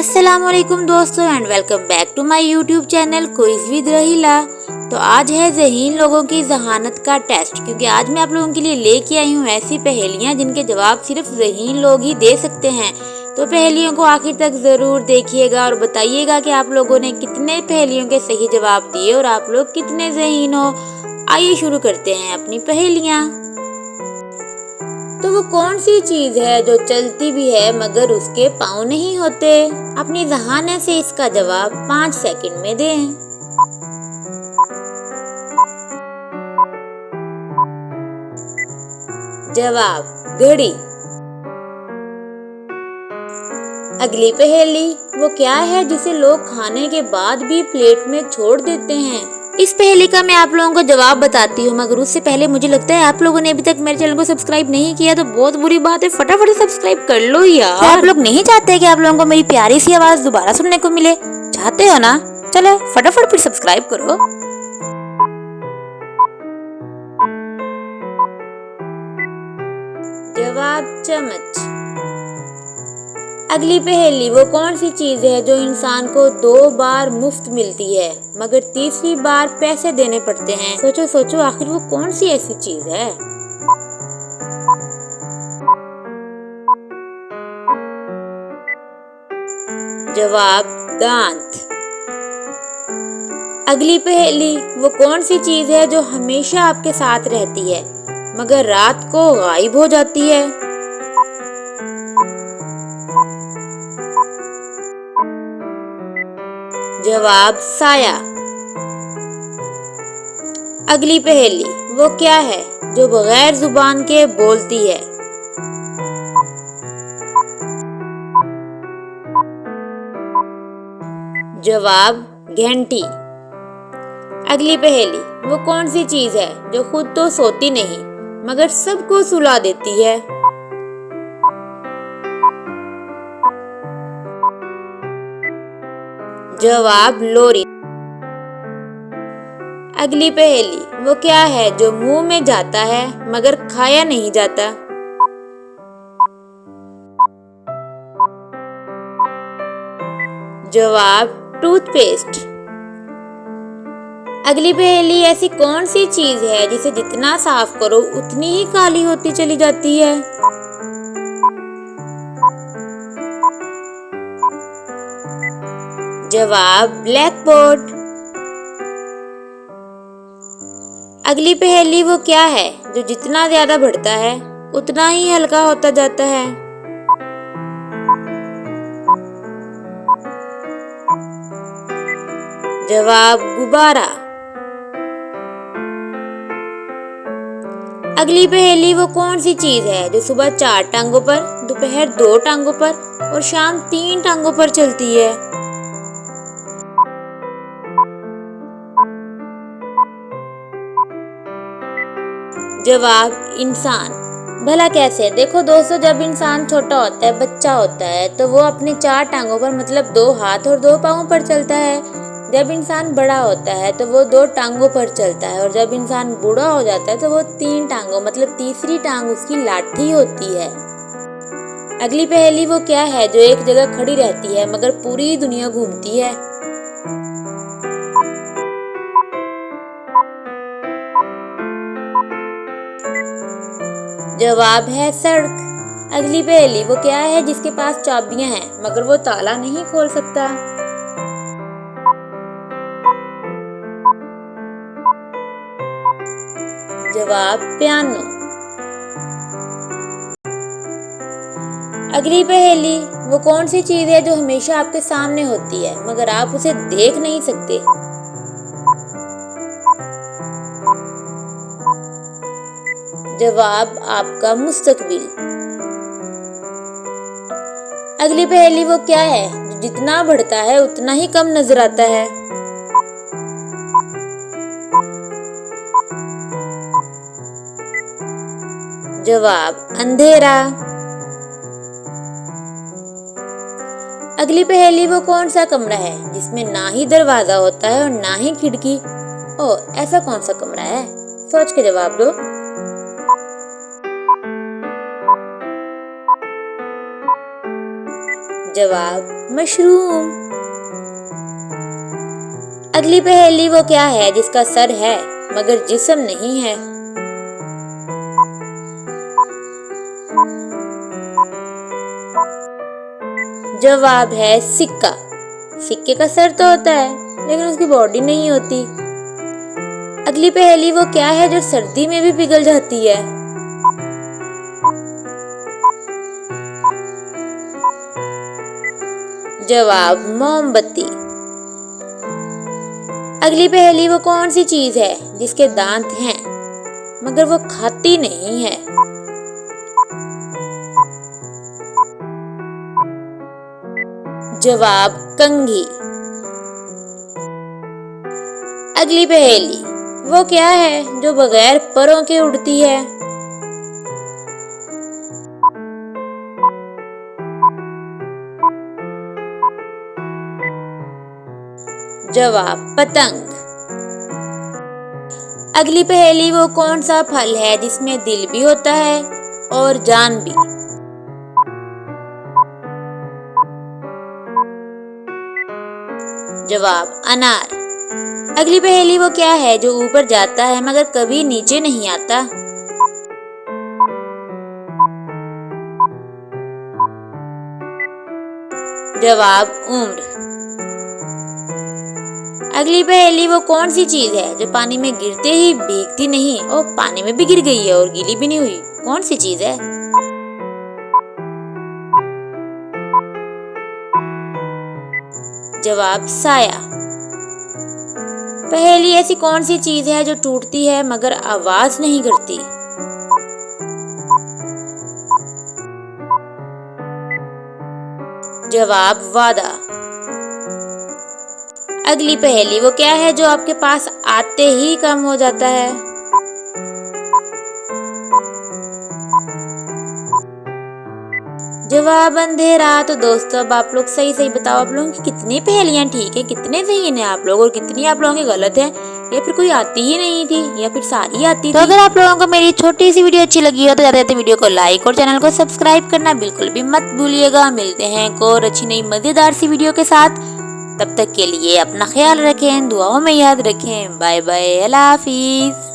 अस्सलामुअलैकुम दोस्तों and welcome back to my YouTube channel quiz with Raheela. तो आज है ज़हीन लोगों की जहानत का टेस्ट, क्योंकि आज मैं आप लोगों के लिए लेके आई हूँ ऐसी पहेलियाँ जिनके जवाब सिर्फ ज़हीन लोग ही दे सकते हैं। तो पहेलियों को आखिर तक ज़रूर देखिएगा और बताइएगा कि आप लोगों ने कितने पहेलियों के सही जवाब दिए और आप लोग कितने ज़हीन हो। आइए शुरू करते हैं अपनी पहेलियाँ। तो वो कौन सी चीज है जो चलती भी है मगर उसके पाँव नहीं होते? अपनी जहानत से इसका जवाब 5 सेकंड में दें। जवाब घड़ी। अगली पहेली, वो क्या है जिसे लोग खाने के बाद भी प्लेट में छोड़ देते हैं? इस पहेली का मैं आप लोगों को जवाब बताती हूँ, मगर उससे पहले मुझे लगता है आप लोगों ने अभी तक मेरे चैनल को सब्सक्राइब नहीं किया तो बहुत बुरी बात है, फटाफट सब्सक्राइब कर लो यार। तो आप लोग नहीं चाहते कि आप लोगों को मेरी प्यारी सी आवाज दोबारा सुनने को मिले? चाहते हो ना? चलो फटाफट फिर सब्सक्राइब करो। जवाब चम्मच। अगली पहेली, वो कौन सी चीज है जो इंसान को 2 बार मुफ्त मिलती है मगर तीसरी बार पैसे देने पड़ते हैं? सोचो सोचो, आखिर वो कौन सी ऐसी चीज है? जवाब दांत। अगली पहेली, वो कौन सी चीज है जो हमेशा आपके साथ रहती है मगर रात को गायब हो जाती है? जवाब साया। अगली पहेली, वो क्या है जो बगैर जुबान के बोलती है? जवाब घंटी। अगली पहेली, वो कौन सी चीज है जो खुद तो सोती नहीं मगर सबको सुला देती है? जवाब लोरी। अगली पहेली, वो क्या है जो मुंह में जाता है मगर खाया नहीं जाता? जवाब टूथपेस्ट। अगली पहेली, ऐसी कौन सी चीज है जिसे जितना साफ करो उतनी ही काली होती चली जाती है? जवाब ब्लैक बोर्ड। अगली पहेली, वो क्या है जो जितना ज्यादा बढ़ता है उतना ही हल्का होता जाता है? जवाब गुब्बारा। अगली पहेली, वो कौन सी चीज है जो सुबह 4 टांगों पर, दोपहर 2 टांगों पर और शाम 3 टांगों पर चलती है? जवाब इंसान। भला कैसे? देखो दोस्तों, जब इंसान छोटा होता है, बच्चा होता है, तो वो अपने 4 टांगों पर मतलब 2 हाथ और 2 पाँव पर चलता है। जब इंसान बड़ा होता है तो वो 2 टांगों पर चलता है और जब इंसान बूढ़ा हो जाता है तो वो 3 टांगों मतलब तीसरी टांग उसकी लाठी होती है। अगली पहेली, वो क्या है जो एक जगह खड़ी रहती है मगर पूरी दुनिया घूमती है? जवाब है सड़क। अगली पहेली, वो क्या है जिसके पास चाबियां हैं मगर वो ताला नहीं खोल सकता? जवाब पियानो। अगली पहेली, वो कौन सी चीज है जो हमेशा आपके सामने होती है मगर आप उसे देख नहीं सकते? जवाब आपका मुस्तकबिल। अगली पहेली, वो क्या है जो जितना बढ़ता है उतना ही कम नजर आता है? जवाब अंधेरा। अगली पहेली, वो कौन सा कमरा है जिसमें ना ही दरवाजा होता है और ना ही खिड़की? ओ, ऐसा कौन सा कमरा है? सोच के जवाब दो। जवाब मशरूम। अगली पहेली वो क्या है जिसका सर है मगर जिस्म नहीं है? जवाब है सिक्का। सिक्के का सर तो होता है लेकिन उसकी बॉडी नहीं होती। अगली पहेली वो क्या है जो सर्दी में भी पिघल जाती है? जवाब मोमबत्ती। अगली पहेली वो कौन सी चीज है जिसके दांत हैं मगर वो खाती नहीं है? जवाब कंघी। अगली पहेली वो क्या है जो बगैर परों के उड़ती है? जवाब पतंग। अगली पहेली वो कौन सा फल है जिसमें दिल भी होता है और जान भी? जवाब अनार। अगली पहेली वो क्या है जो ऊपर जाता है मगर कभी नीचे नहीं आता? जवाब उम्र। अगली पहेली वो कौन सी चीज है जो पानी में गिरते ही भीगती नहीं और पानी में भी गिर गई है और गीली भी नहीं हुई? कौन सी चीज है? जवाब साया। पहेली ऐसी कौन सी चीज है जो टूटती है मगर आवाज नहीं करती? जवाब वादा। अगली पहेली वो क्या है जो आपके पास आते ही कम हो जाता है? जवाब अंधेरा। तो दोस्तों अब आप लोग सही सही बताओ, आप लोगों की कितनी पहेलियां ठीक है, कितने सही हैं आप लोग और कितनी आप लोगों की गलत है, या फिर कोई आती ही नहीं थी या फिर सारी आती थी। तो अगर आप लोगों को मेरी छोटी सी वीडियो अच्छी लगी हो तो जाते जाते वीडियो को लाइक और चैनल को सब्सक्राइब करना बिल्कुल भी मत भूलिएगा। मिलते हैं एक और अच्छी नई मजेदार सी वीडियो के साथ। तब तक के लिए अपना ख्याल रखें, दुआओं में याद रखें। बाय बाय, अल्लाह हाफिज।